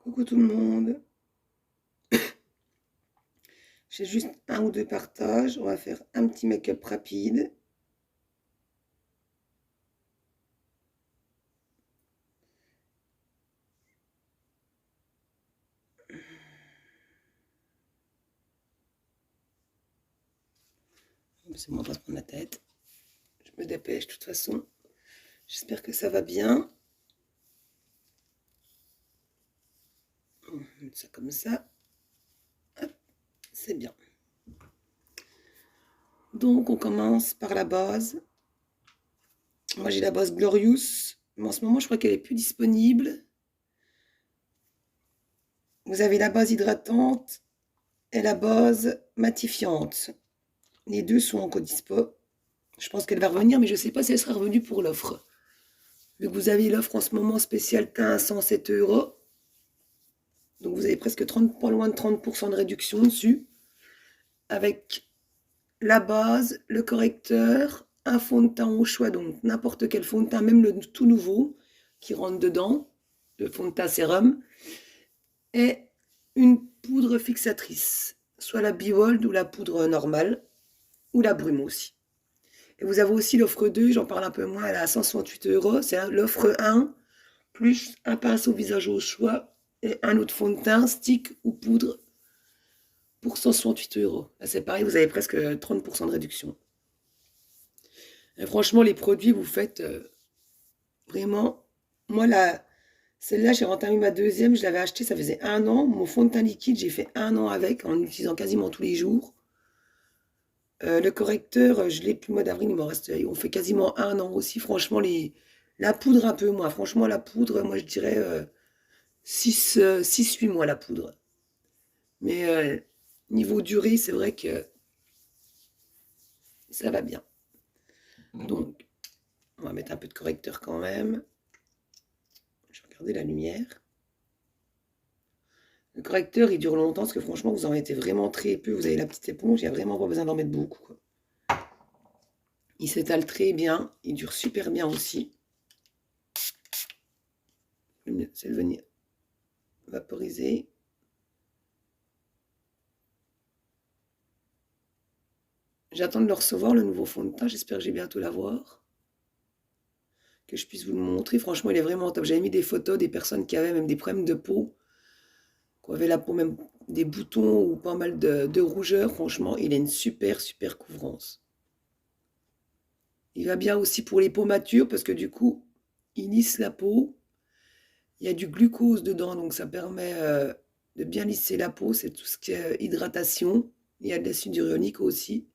Coucou tout le monde. J'ai juste un ou deux partages. On va faire un petit make-up rapide. C'est bon, on va se prendre la tête. Je me dépêche de toute façon. J'espère que ça va bien. On va mettre ça comme ça. Hop, c'est bien. Donc on commence par la base. Moi j'ai la base Glorious. Mais en ce moment je crois qu'elle est plus disponible. Vous avez la base hydratante et la base matifiante. Les deux sont encore dispo. Je pense qu'elle va revenir, mais je ne sais pas si elle sera revenue pour l'offre. Vu que vous avez l'offre en ce moment spéciale teint à 107 €. Donc vous avez presque 30, pas loin de 30% de réduction dessus. Avec la base, le correcteur, un fond de teint au choix, donc n'importe quel fond de teint, même le tout nouveau qui rentre dedans, le fond de teint sérum, et une poudre fixatrice, soit la Behold ou la poudre normale, ou la brume aussi. Et vous avez aussi l'offre 2, j'en parle un peu moins, elle est à 168 €, c'est l'offre 1, plus un pinceau visage au choix et un autre fond de teint, stick ou poudre pour 168 €. Là, c'est pareil, vous avez presque 30% de réduction. Et franchement, les produits, vous faites vraiment... Moi, celle-là, j'ai rentamé ma deuxième, je l'avais acheté, ça faisait 1 an. Mon fond de teint liquide, j'ai fait 1 an avec, en l'utilisant quasiment tous les jours. Le correcteur, je l'ai depuis le mois d'avril, il m'en reste... On fait quasiment 1 an aussi. Franchement, la poudre un peu moins. Franchement, la poudre, moi, je dirais 6-8 mois, la poudre. Mais niveau durée, c'est vrai que ça va bien. Donc, on va mettre un peu de correcteur quand même. Je vais regarder la lumière. Le correcteur, il dure longtemps parce que franchement, vous en mettez vraiment très peu. Vous avez la petite éponge, il n'y a vraiment pas besoin d'en mettre beaucoup, quoi. Il s'étale très bien. Il dure super bien aussi. Le mieux, c'est de venir vaporiser. J'attends de le recevoir, le nouveau fond de teint. J'espère que j'ai bientôt l'avoir. Que je puisse vous le montrer. Franchement, il est vraiment top. J'avais mis des photos des personnes qui avaient même des problèmes de peau, qui avaient la peau même des boutons ou pas mal de rougeur. Franchement, il a une super couvrance. Il va bien aussi pour les peaux matures parce que du coup, il lisse la peau. Il y a du glucose dedans, donc ça permet de bien lisser la peau. C'est tout ce qui est hydratation. Il y a de l'acide hyaluronique aussi.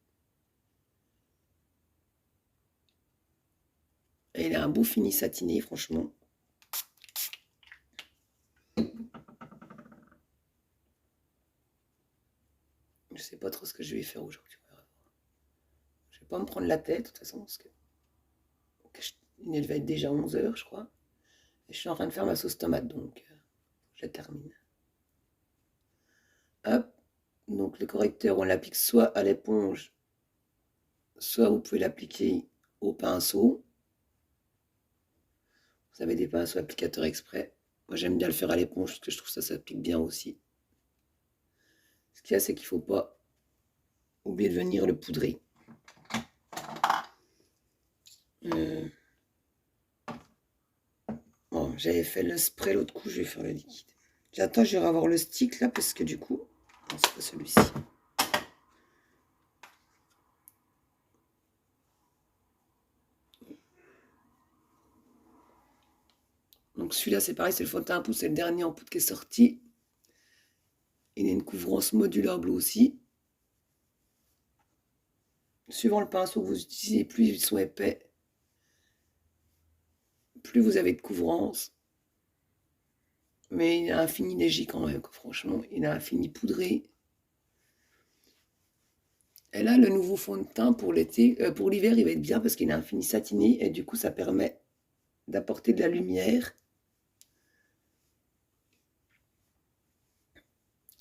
Et il a un beau fini satiné, franchement. Je sais pas trop ce que je vais faire aujourd'hui. Je vais pas me prendre la tête, de toute façon, parce que il va être déjà 11 h, je crois. Et je suis en train de faire ma sauce tomate, donc je la termine. Hop. Donc le correcteur, on l'applique soit à l'éponge, soit vous pouvez l'appliquer au pinceau. Vous avez des pinceaux applicateurs exprès. Moi, j'aime bien le faire à l'éponge parce que je trouve ça s'applique bien aussi. Ce qu'il y a, c'est qu'il ne faut pas oublier de venir le poudrer. Bon, j'avais fait le spray l'autre coup, je vais faire le liquide. J'attends, je vais avoir le stick là parce que du coup, non, c'est pas celui-ci. Donc celui-là, c'est pareil, c'est le fond de teint à poudre, c'est le dernier en poudre qui est sorti. Il a une couvrance modulable aussi. Suivant le pinceau que vous utilisez, plus ils sont épais, plus vous avez de couvrance. Mais il a un fini léger quand même, franchement. Il a un fini poudré. Et là, le nouveau fond de teint pour l'été, pour l'hiver, il va être bien parce qu'il a un fini satiné et du coup, ça permet d'apporter de la lumière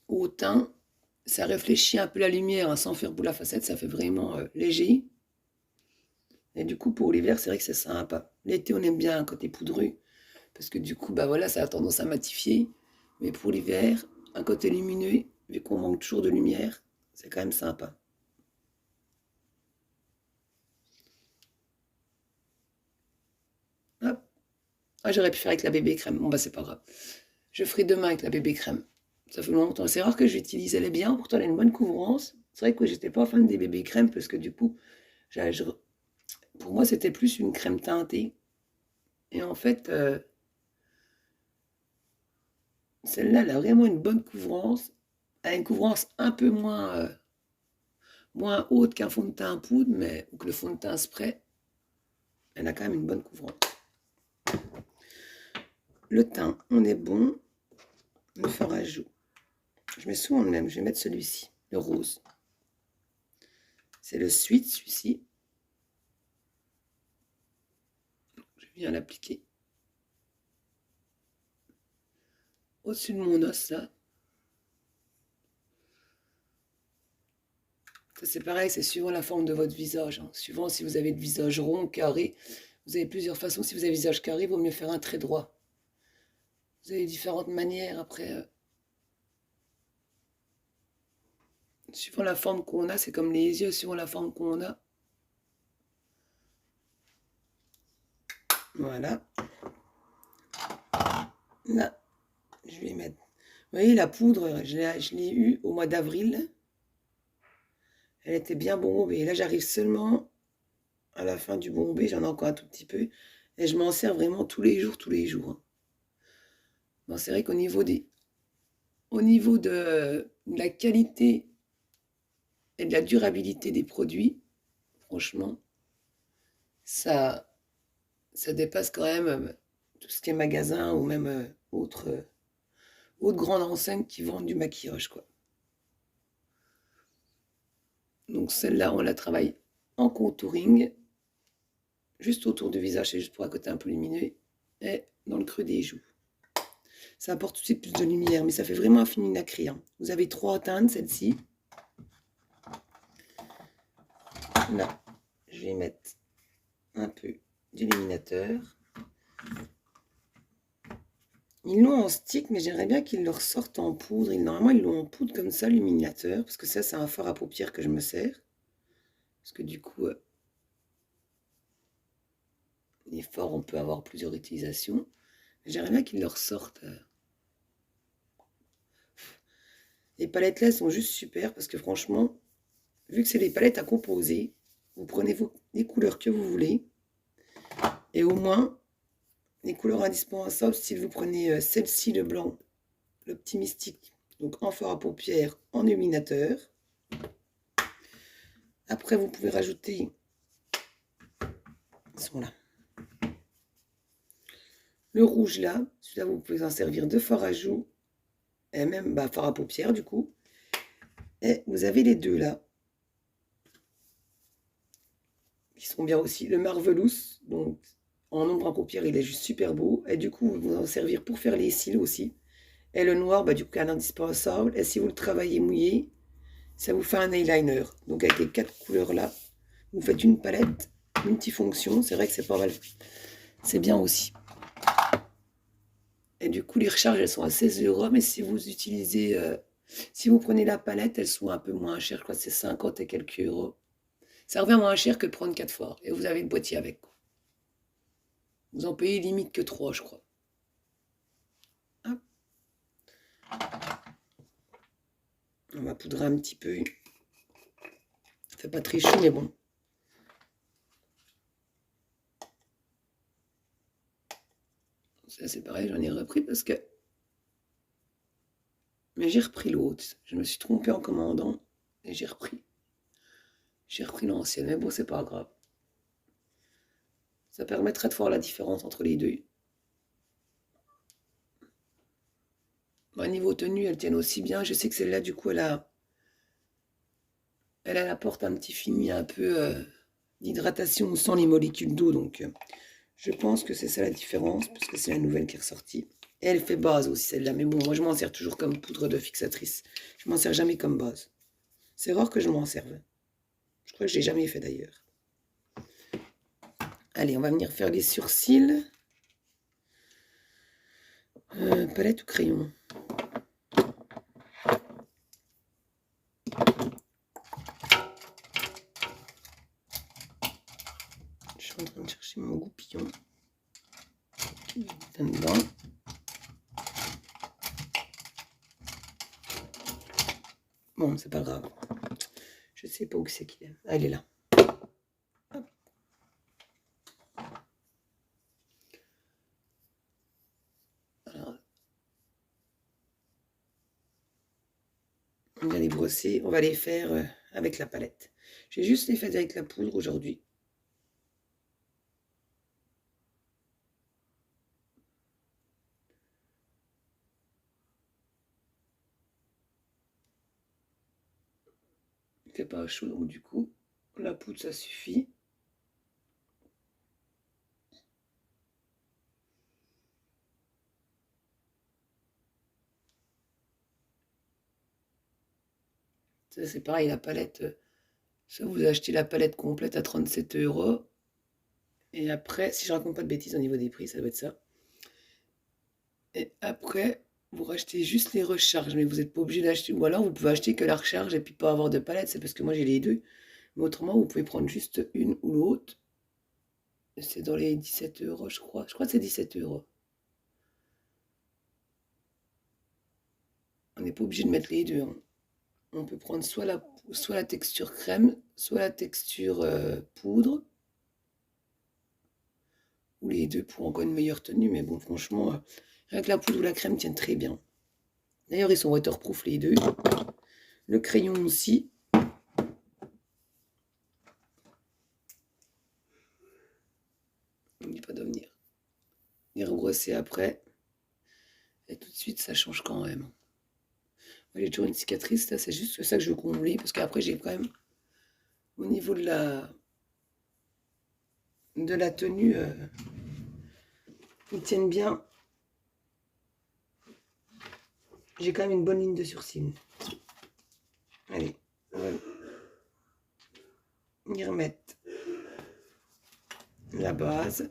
au teint. Ça réfléchit un peu la lumière, hein, sans faire boule à facette, ça fait vraiment léger. Et du coup, pour l'hiver, c'est vrai que c'est sympa. L'été, on aime bien un côté poudru parce que du coup, bah voilà, ça a tendance à matifier. Mais pour l'hiver, un côté lumineux, vu qu'on manque toujours de lumière, c'est quand même sympa. Hop. Ah, j'aurais pu faire avec la bébé crème. Bon, bah, c'est pas grave. Je ferai demain avec la bébé crème. Ça fait longtemps. C'est rare que j'utilise. Elle est bien. Pourtant, elle a une bonne couvrance. C'est vrai que j'étais pas fan des bébés crèmes parce que du coup, pour moi, c'était plus une crème teintée. Et en fait, celle-là, elle a vraiment une bonne couvrance. Elle a une couvrance un peu moins haute qu'un fond de teint en poudre, ou que le fond de teint spray. Elle a quand même une bonne couvrance. Le teint, on est bon. Le fard à joues. Je mets souvent le même. Je vais mettre celui-ci, le rose. C'est le Sweet, celui-ci. Je viens l'appliquer au-dessus de mon os, là. Ça, c'est pareil, c'est suivant la forme de votre visage. Hein. Suivant si vous avez le visage rond, carré. Vous avez plusieurs façons. Si vous avez le visage carré, il vaut mieux faire un trait droit. Vous avez différentes manières après. Suivant la forme qu'on a, c'est comme les yeux, suivant la forme qu'on a. Voilà. Là, je vais mettre. Vous voyez, la poudre, je l'ai eue au mois d'avril. Elle était bien bombée. Là, j'arrive seulement à la fin du bombé. J'en ai encore un tout petit peu. Et je m'en sers vraiment tous les jours, tous les jours. Bon, c'est vrai qu'au niveau de la qualité et de la durabilité des produits, franchement, ça dépasse quand même tout ce qui est magasin ou même autres grandes enseignes qui vendent du maquillage, quoi. Donc celle-là, on la travaille en contouring, juste autour du visage, c'est juste pour un côté un peu lumineux, et dans le creux des joues. Ça apporte tout de suite plus de lumière, mais ça fait vraiment un fini nacré. Hein. Vous avez 3 teintes, celle-ci. Là, je vais mettre un peu d'illuminateur. Ils l'ont en stick, mais j'aimerais bien qu'ils le ressortent en poudre. Normalement, ils l'ont en poudre comme ça, l'illuminateur, parce que ça, c'est un fard à paupières que je me sers. Parce que du coup, les fards, on peut avoir plusieurs utilisations. J'aimerais bien qu'ils le ressortent. Les palettes là sont juste super, parce que franchement, vu que c'est des palettes à composer, vous prenez les couleurs que vous voulez. Et au moins, les couleurs indispensables, si vous prenez celle-ci, le blanc, le petit mystique, donc en fard à paupières, en illuminateur. Après, vous pouvez rajouter, ils sont là, le rouge là. Celui-là, vous pouvez en servir de fard à joues, et même fard à paupières du coup. Et vous avez les deux là, qui sont bien aussi. Le Marvelous, donc en ombre à paupières, il est juste super beau. Et du coup, vous pouvez en servir pour faire les cils aussi. Et le noir, du coup, un indispensable. Et si vous le travaillez mouillé, ça vous fait un eyeliner. Donc avec les 4 couleurs là, vous faites une palette multifonction. C'est vrai que c'est pas mal. C'est bien aussi. Et du coup, les recharges, elles sont à 16 €. Mais si vous utilisez, si vous prenez la palette, elles sont un peu moins chères. Je crois que c'est 50 et quelques euros. Ça revient moins cher que de prendre 4 fards. Et vous avez le boîtier avec. Vous en payez limite que 3, je crois. Hop. On va poudrer un petit peu. Ça fait pas très chaud, mais bon. Ça, c'est pareil, j'en ai repris parce que... Mais j'ai repris l'autre. Je me suis trompée en commandant et j'ai repris. J'ai repris l'ancienne, mais bon, c'est pas grave. Ça permettrait de voir la différence entre les deux. Niveau tenue, elles tiennent aussi bien. Je sais que celle-là, du coup, elle apporte un petit fini un peu d'hydratation sans les molécules d'eau. Donc, je pense que c'est ça la différence, parce que c'est la nouvelle qui est ressortie. Et elle fait base aussi, celle-là. Mais bon, moi, je m'en sers toujours comme poudre de fixatrice. Je m'en sers jamais comme base. C'est rare que je m'en serve. Je crois que je l'ai jamais fait d'ailleurs. Allez, on va venir faire les sourcils. Palette ou crayon? suis en train de chercher mon goupillon. Dedans. Bon, c'est pas grave. Je sais pas où c'est qu'il est. Ah, il est là. Hop. Alors, on va les brosser. On va les faire avec la palette. J'ai juste les fait avec la poudre aujourd'hui. Il fait pas chaud, donc du coup, la poudre, ça suffit. Ça, c'est pareil, la palette. Ça, vous achetez la palette complète à 37 €. Et après, si je raconte pas de bêtises au niveau des prix, ça doit être ça. Et après, vous rachetez juste les recharges, mais vous n'êtes pas obligé d'acheter. Ou alors, vous pouvez acheter que la recharge et puis pas avoir de palette. C'est parce que moi, j'ai les deux. Mais autrement, vous pouvez prendre juste une ou l'autre. C'est dans les 17 €, je crois. Je crois que c'est 17 €. On n'est pas obligé de mettre les deux, hein. On peut prendre soit la texture crème, soit la texture poudre. Ou les deux pour encore une meilleure tenue. Mais bon, franchement, rien que la poudre ou la crème tiennent très bien. D'ailleurs, ils sont waterproof les deux. Le crayon aussi. N'oublie pas de venir les rebrosser après. Et tout de suite, ça change quand même. Moi, j'ai toujours une cicatrice, là, c'est juste ça que je veux combler. Parce qu'après, j'ai quand même, au niveau de la tenue, ils tiennent bien. J'ai quand même une bonne ligne de sourcils. Allez, on va y remettre la base.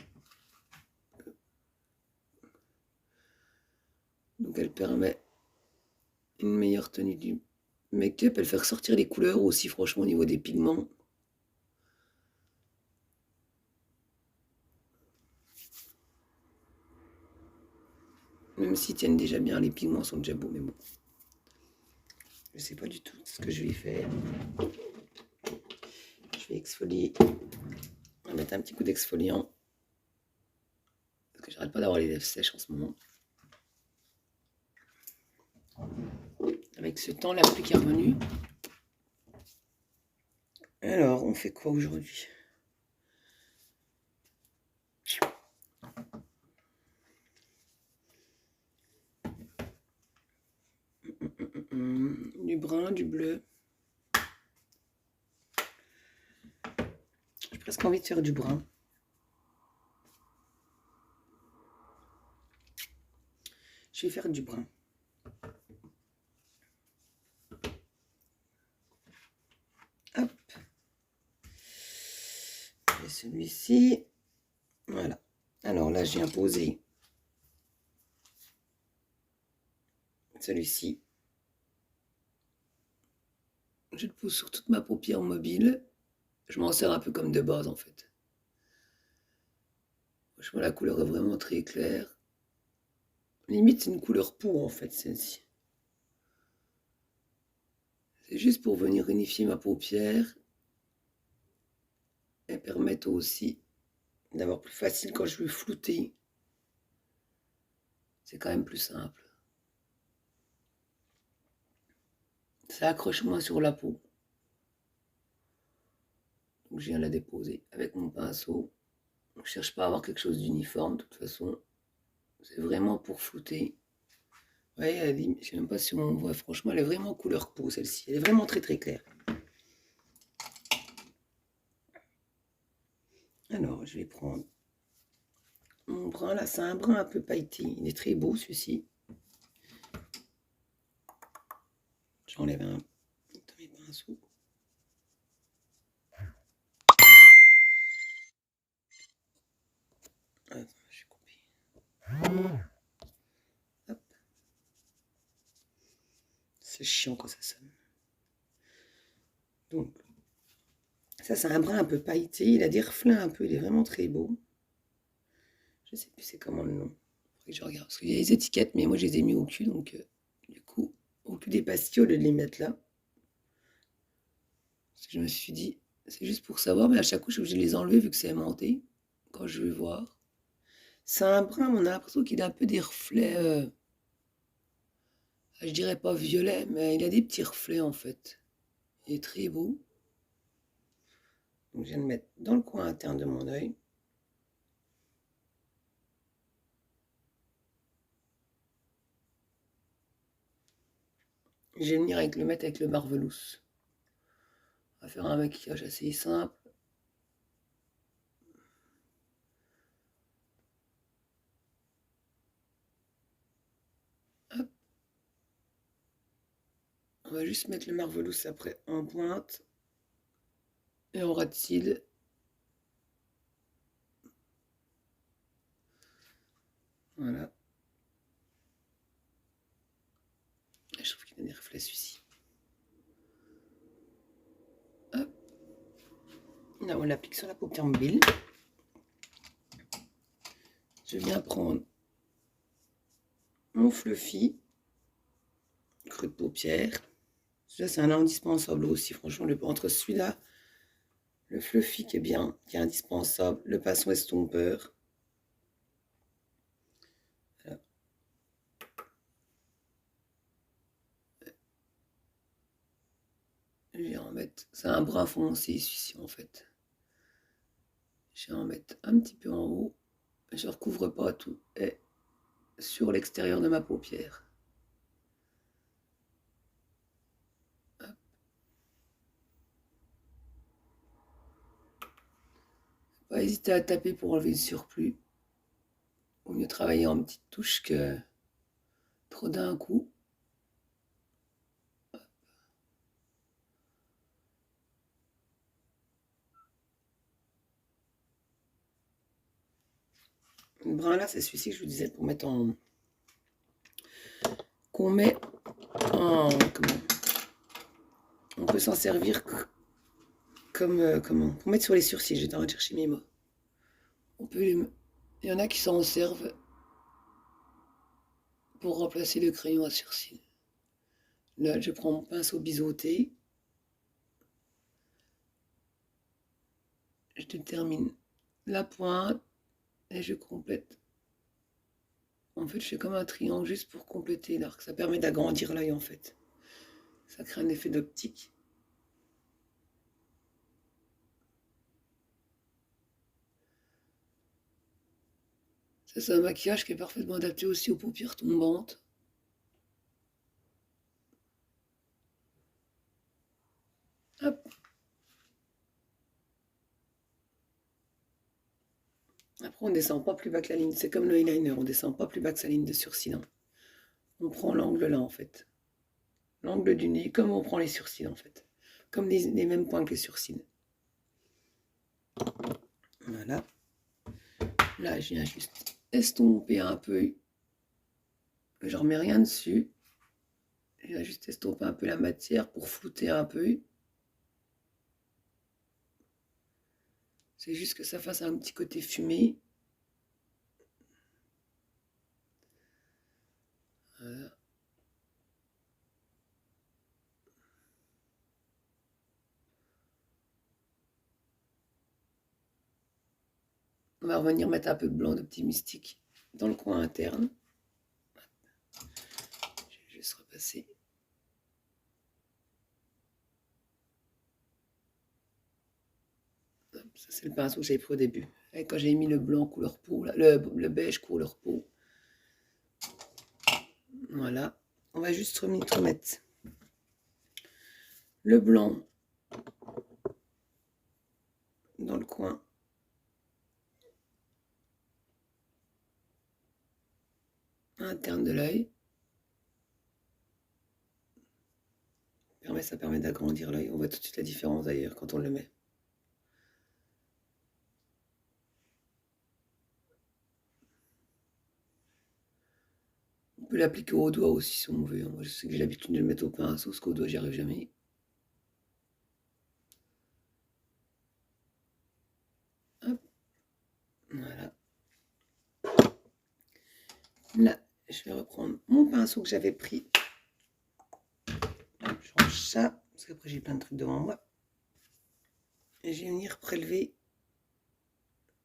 Donc elle permet une meilleure tenue du make-up. Elle fait ressortir les couleurs aussi, franchement, au niveau des pigments. Même s'ils tiennent déjà bien, les pigments sont déjà beaux, mais bon. Je sais pas du tout ce que je vais faire. Je vais exfolier. On va mettre un petit coup d'exfoliant. Parce que j'arrête pas d'avoir les lèvres sèches en ce moment. Avec ce temps, la pluie qui est revenue. Alors, on fait quoi aujourd'hui? Du brun, du bleu. J'ai presque envie de faire du brun. Je vais faire du brun. Hop. Et celui-ci. Voilà. Alors là, j'ai imposé celui-ci. Je le pose sur toute ma paupière mobile. Je m'en sers un peu comme de base en fait. Franchement, la couleur est vraiment très claire. Limite, c'est une couleur peau en fait, celle-ci. C'est juste pour venir unifier ma paupière et permettre aussi d'avoir plus facile quand je veux flouter. C'est quand même plus simple. Ça accroche moins sur la peau. Donc je viens la déposer avec mon pinceau. Je ne cherche pas à avoir quelque chose d'uniforme de toute façon. C'est vraiment pour flouter. Vous voyez, je ne sais même pas si on voit. Franchement, elle est vraiment couleur peau celle-ci. Elle est vraiment très très claire. Alors, je vais prendre mon brun là. C'est un brun un peu pailleté. Il est très beau celui-ci. J'enlève un de mes pinceaux. Attends, je suis coupé. Hop. C'est chiant quand ça sonne. Donc, Ça, c'est un brun un peu pailleté. Il a des reflets un peu. Il est vraiment très beau. Je sais plus c'est comment le nom. Faudrait que je regarde. Parce qu'il y a les étiquettes, mais moi, je les ai mis au cul. Donc, du coup, au cul des pastilles, au lieu de les mettre là. Parce que je me suis dit, c'est juste pour savoir. Mais à chaque coup, je suis obligée de les enlever vu que c'est aimanté. Quand je vais voir. C'est un brun, mais on a l'impression qu'il a un peu des reflets. Je dirais pas violet, mais il a des petits reflets en fait. Il est très beau. Donc je viens de le mettre dans le coin interne de mon œil. Je vais venir le mettre avec le Marvelous. On va faire un maquillage assez simple. Hop. On va juste mettre le Marvelous après en pointe et en ras de cils. Voilà. Je trouve qu'il a des reflets celui-ci. Hop. Là, on l'applique sur la paupière mobile. Je viens prendre mon fluffy, creux de paupière. Ça, c'est un indispensable aussi, franchement. Entre celui-là, le fluffy qui est bien, qui est indispensable, le pinceau estompeur. Voilà. Je vais en mettre, c'est un brun foncé celui-ci en fait. Je vais en mettre un petit peu en haut. Je ne recouvre pas tout. Et sur l'extérieur de ma paupière. Hop. Pas hésiter à taper pour enlever le surplus. Vaut mieux travailler en petites touches que trop d'un coup. Le brun là, c'est celui-ci que je vous disais pour mettre en. Qu'on met en. Comment. On peut s'en servir comme. Comment. Pour mettre sur les sourcils. J'étais en train de chercher mes mots. On peut les. Il y en a qui s'en servent pour remplacer le crayon à sourcils. Là, je prends mon pinceau biseauté. Je détermine la pointe et je complète. En fait, je fais comme un triangle juste pour compléter l'arc. Ça permet d'agrandir l'œil en fait. Ça crée un effet d'optique. Ça, c'est un maquillage qui est parfaitement adapté aussi aux paupières tombantes. Hop. Après, on descend pas plus bas que la ligne. C'est comme le eyeliner, on descend pas plus bas que sa ligne de sourcil. Hein. On prend l'angle là en fait. L'angle du nez, comme on prend les sourcils en fait. Comme les mêmes points que les sourcils. Voilà. Là, je viens juste estomper un peu. Je remets rien dessus. Je viens juste estomper un peu la matière pour flouter un peu. C'est juste que ça fasse un petit côté fumé. Voilà. On va revenir mettre un peu de blanc de petit mystique dans le coin interne. Je vais juste repasser. Hop, ça c'est le pinceau que j'avais pris au début. Et quand j'ai mis le blanc couleur peau, là, le beige couleur peau. Voilà. On va juste remettre le blanc dans le coin. Interne de l'œil. Ça permet d'agrandir l'œil. On voit tout de suite la différence d'ailleurs quand on le met. On peut l'appliquer au doigt aussi si on veut. Moi je sais que j'ai l'habitude de le mettre au pinceau, parce qu'au doigt j'y arrive jamais. Là, je vais reprendre mon pinceau que j'avais pris. Je range ça, parce qu'après j'ai plein de trucs devant moi. Et je vais venir prélever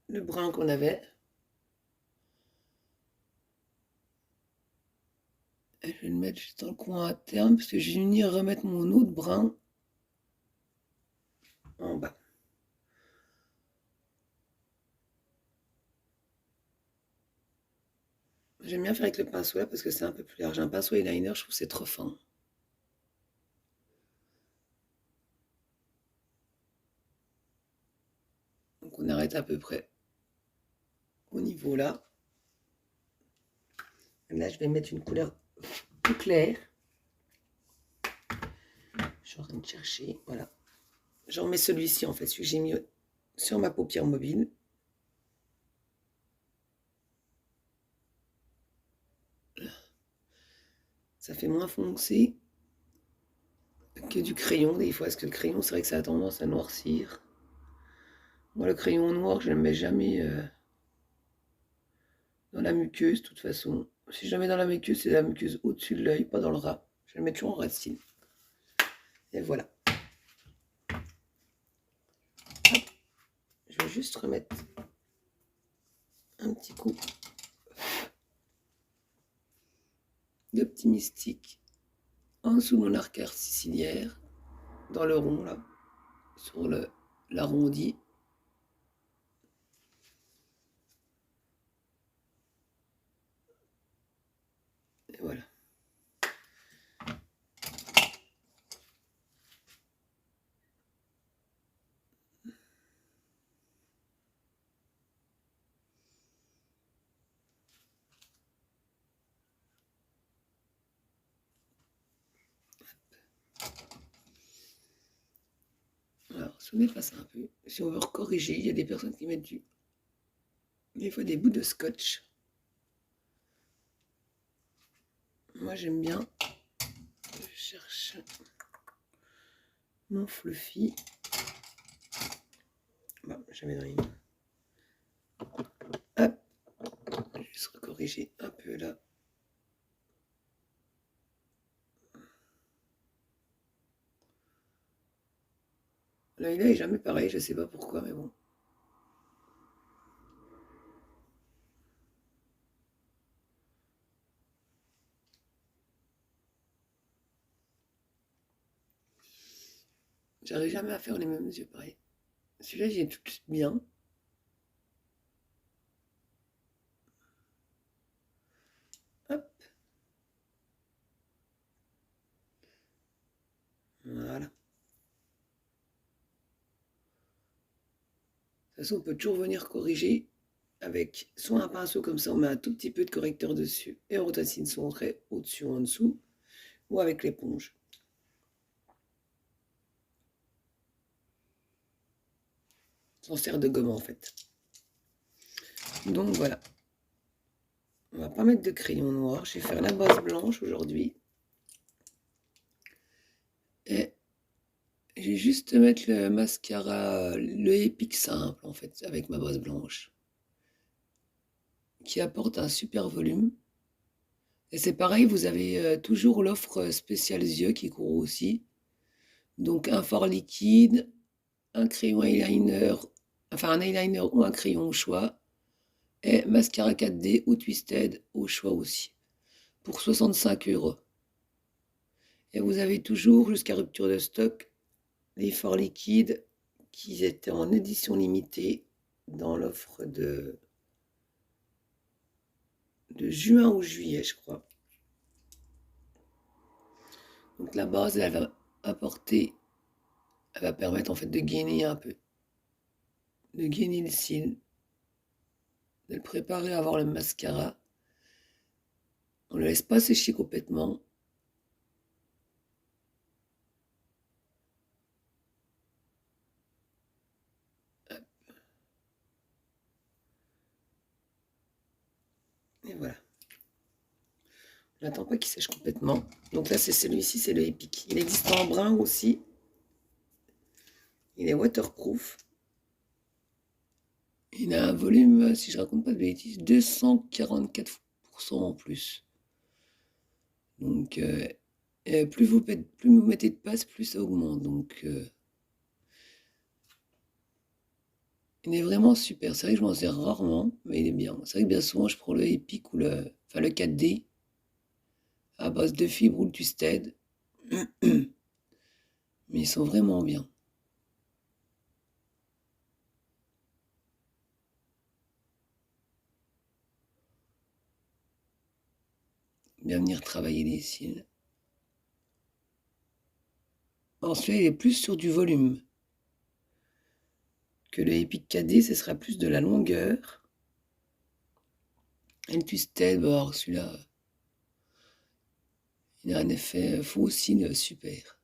le brun qu'on avait. Et je vais le mettre juste dans le coin à terme, parce que je vais venir remettre mon autre brun en bas. J'aime bien faire avec le pinceau là, parce que c'est un peu plus large. Un pinceau eyeliner, je trouve que c'est trop fin. Donc on arrête à peu près au niveau là. Et là, je vais mettre une couleur plus claire. Je suis en train de chercher, voilà. J'en mets celui-ci en fait, celui que j'ai mis sur ma paupière mobile. Ça fait moins foncé que du crayon des fois, parce que le crayon, c'est vrai que ça a tendance à noircir. Moi, le crayon noir, je ne le mets jamais dans la muqueuse, de toute façon. Si je le mets dans la muqueuse, c'est la muqueuse au-dessus de l'œil, pas dans le ras. Je le mets toujours en racine. Et voilà. Hop. Je vais juste remettre un petit coup de petit mystique en dessous de mon arcade siciliaire, dans le rond là, sur l'arrondi. Et voilà. Alors, si on dépasse un peu, si on veut corriger, il y a des personnes qui mettent des fois des bouts de scotch. Moi, j'aime bien. Je cherche mon fluffy. Bon, j'avais dans une. Hop. Je vais juste corriger un peu là. L'œil là est jamais pareil, je sais pas pourquoi, mais bon. J'arrive jamais à faire les mêmes yeux pareil. Celui-là, il est tout de suite bien. Hop. Voilà. De toute façon, on peut toujours venir corriger avec soit un pinceau comme ça, on met un tout petit peu de correcteur dessus et on redessine son trait au-dessus ou en dessous, ou avec l'éponge. On sert de gomme en fait. Donc voilà. On va pas mettre de crayon noir. Je vais faire la base blanche aujourd'hui. Et je vais juste mettre le mascara, le Epic simple en fait, avec ma base blanche. Qui apporte un super volume. Et c'est pareil, vous avez toujours l'offre spéciale yeux qui court aussi. Donc un fard liquide, un crayon eyeliner, enfin un eyeliner ou un crayon au choix. Et mascara 4D ou Twisted au choix aussi. Pour 65 €. Et vous avez toujours, jusqu'à rupture de stock, les fards liquides qui étaient en édition limitée dans l'offre de juin ou juillet, je crois. Donc la base, elle va apporter, elle va permettre en fait de gainer un peu, de gainer le cil, de le préparer à avoir le mascara. On ne le laisse pas sécher complètement. Et voilà. On n'attend pas qu'il sèche complètement. Donc là, c'est celui-ci, c'est le Epic. Il existe en brun aussi. Il est waterproof. Il a un volume, si je raconte pas de bêtises, 244 30% en plus. Donc, plus vous mettez de passe, plus ça augmente. Donc, il est vraiment super. C'est vrai que je m'en sers rarement, mais il est bien. C'est vrai que bien souvent, je prends le Epic ou le 4D à base de fibres ou le Twisted. Mais ils sont vraiment bien. Bien venir travailler les cils. Ensuite, il est plus sur du volume. Que le Epic 4D, ce sera plus de la longueur. Et le Twisted, bon, celui-là, il a un effet faux cils super.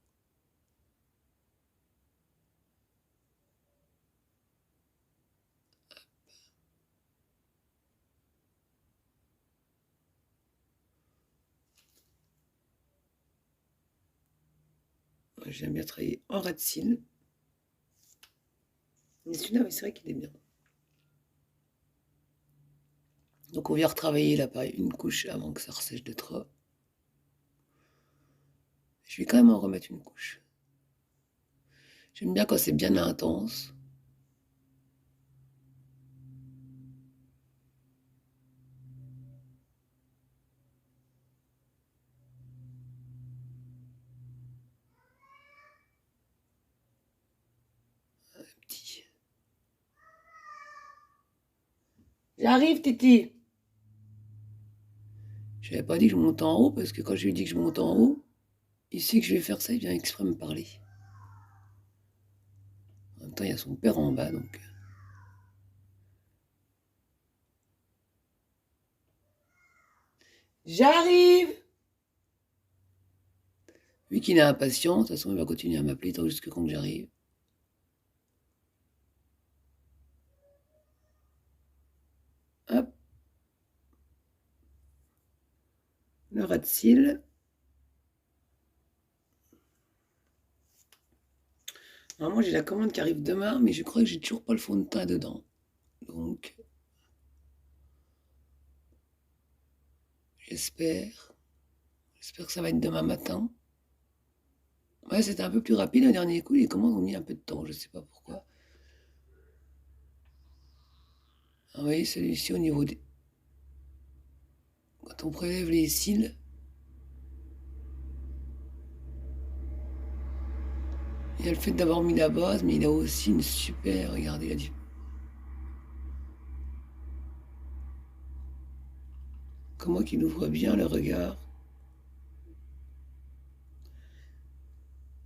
J'aime bien travailler en ras de cils. Mais celui-là, oui, c'est vrai qu'il est bien. Donc on vient retravailler là, pareil, une couche avant que ça ressèche de trop. Je vais quand même en remettre une couche. J'aime bien quand c'est bien intense. Un petit. J'arrive, Titi. Je n'avais pas dit que je monte en haut, parce que quand je lui dis que je monte en haut, il sait que je vais faire ça, il vient exprès me parler. En même temps, il y a son père en bas, donc... J'arrive! Vu qu'il est impatient, de toute façon, il va continuer à m'appeler tant jusque quand j'arrive. Hop. Le ras de cils. Normalement, j'ai la commande qui arrive demain, mais je crois que j'ai toujours pas le fond de teint dedans. Donc, j'espère que ça va être demain matin. Ouais, c'était un peu plus rapide le dernier coup, les commandes ont mis un peu de temps, je sais pas pourquoi. Ah, vous voyez, celui-ci au niveau des... Quand on prélève les cils, il y a le fait d'avoir mis la base, mais il a aussi une super... Regardez la différence. Comment qu'il ouvre bien le regard.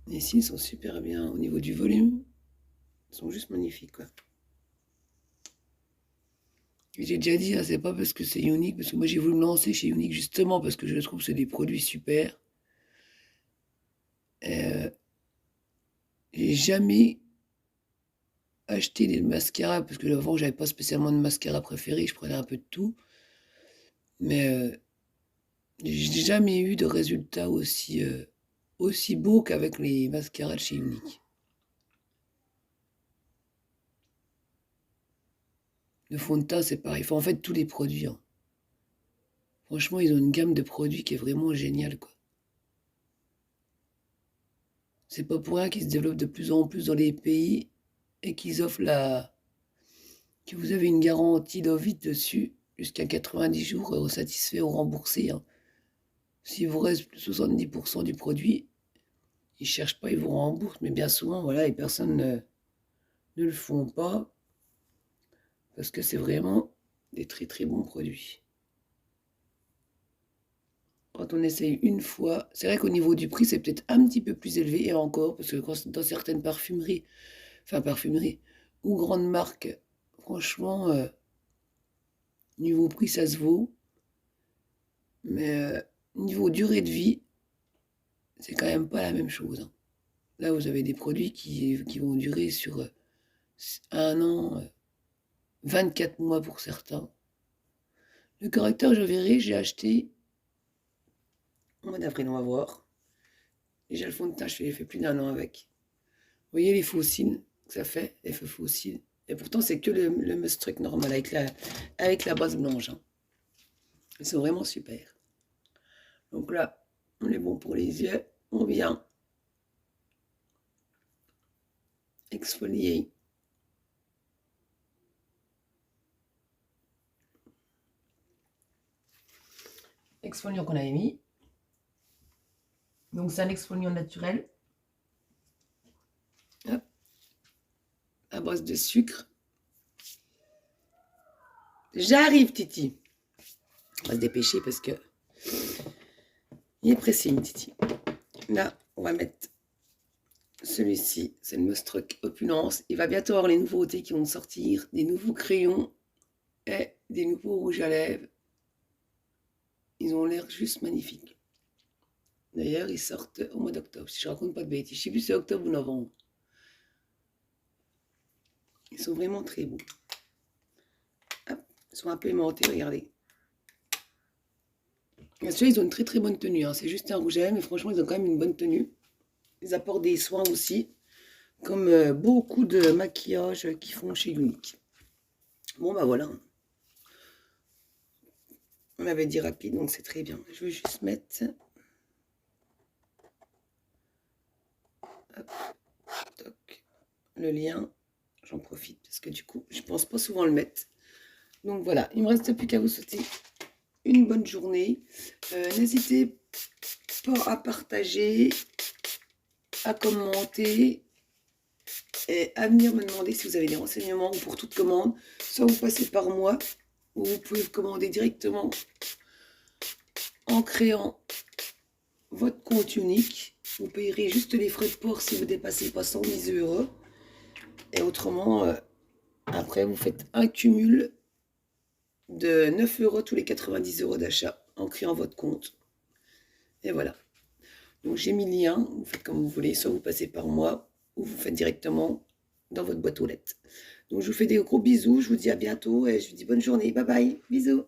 Les cils sont super bien au niveau du volume. Ils sont juste magnifiques, quoi. J'ai déjà dit, hein, c'est pas parce que c'est unique, parce que moi j'ai voulu me lancer chez Unique justement parce que je trouve que c'est des produits super. J'ai jamais acheté des mascaras, parce que avant j'avais pas spécialement de mascara préféré, je prenais un peu de tout. Mais j'ai jamais eu de résultat aussi beau qu'avec les mascaras de chez Unique. Le fond de teint, c'est pareil. Enfin, en fait, tous les produits, hein. Franchement, ils ont une gamme de produits qui est vraiment géniale, quoi. C'est pas pour rien qu'ils se développent de plus en plus dans les pays et qu'ils offrent que vous avez une garantie d'Ovid dessus jusqu'à 90 jours satisfait ou remboursé, hein. S'il vous reste 70% du produit, ils cherchent pas, ils vous remboursent. Mais bien souvent, voilà, les personnes ne le font pas parce que c'est vraiment des très très bons produits. Quand on essaye une fois, c'est vrai qu'au niveau du prix, c'est peut-être un petit peu plus élevé, et encore, parce que dans certaines parfumeries, ou grandes marques, franchement, niveau prix, ça se vaut. Mais niveau durée de vie, c'est quand même pas la même chose, hein. Là, vous avez des produits qui vont durer sur 1 an, 24 mois pour certains. Le correcteur, je verrai, j'ai acheté au mois d'avril, on va voir. Déjà, le fond de teint, j'ai fait plus d'1 an avec. Vous voyez les fossiles que ça fait, effet fossiles. Et pourtant, c'est que le Mustruc normal avec la base blanche, hein. Ils sont vraiment super. Donc là, on est bon pour les yeux. On vient exfolier. Exfoliant qu'on avait mis. Donc c'est un exfoliant naturel. Hop. À base de sucre. J'arrive, Titi. On va se dépêcher parce que il est pressé, une Titi. Là, on va mettre celui-ci. C'est le Mostruc Opulence. Il va bientôt avoir les nouveautés qui vont sortir. Des nouveaux crayons et des nouveaux rouges à lèvres. Ils ont l'air juste magnifiques. D'ailleurs, ils sortent au mois d'octobre. Si je raconte pas de bêtises. Je sais plus si c'est octobre ou novembre. Ils sont vraiment très beaux. Hop, ils sont un peu aimantés, regardez. Ceux-là, ils ont une très très bonne tenue. Hein. C'est juste un rouge à lèvres, mais franchement, ils ont quand même une bonne tenue. Ils apportent des soins aussi, comme beaucoup de maquillage qu'ils font chez Unique. Bon, bah voilà. On avait dit rapide, donc c'est très bien. Je vais juste mettre... Hop, toc, le lien. J'en profite parce que du coup, je pense pas souvent le mettre. Donc voilà, il me reste plus qu'à vous souhaiter une bonne journée. N'hésitez pas à partager, à commenter et à venir me demander si vous avez des renseignements ou pour toute commande. Soit vous passez par moi ou vous pouvez commander directement en créant votre compte unique. Vous payerez juste les frais de port si vous dépassez pas 110 €. Et autrement, après, vous faites un cumul de 9 € tous les 90 € d'achat en créant votre compte. Et voilà. Donc j'ai mis le lien, vous faites comme vous voulez, soit vous passez par moi ou vous faites directement dans votre boîte aux lettres. Donc je vous fais des gros bisous, je vous dis à bientôt et je vous dis bonne journée. Bye bye, bisous.